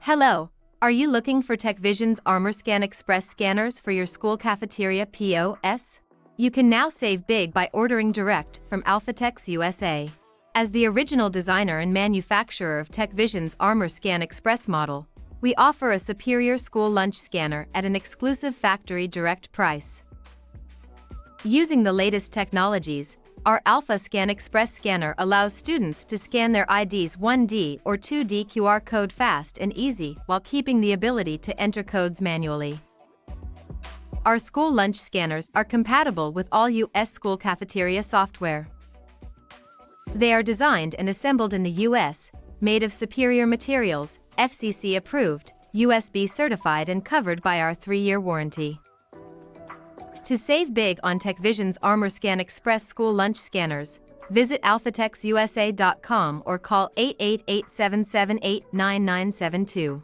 Hello, are you looking for Tekvisions ArmourScan Express scanners for your school cafeteria POS? You can now save big by ordering direct from AlphatechsUSA. As the original designer and manufacturer of Tekvisions ArmourScan Express model, we offer a superior school lunch scanner at an exclusive factory direct price. Using the latest technologies, our AlphaScan Express scanner allows students to scan their ID's 1D or 2D QR code fast and easy while keeping the ability to enter codes manually. Our school lunch scanners are compatible with all U.S. school cafeteria software. They are designed and assembled in the U.S., made of superior materials, FCC approved, USB certified and covered by our 3-year warranty. To save big on Tekvisions ArmourScan Express school lunch scanners, visit AlphatechsUSA.com or call 888-778-9972.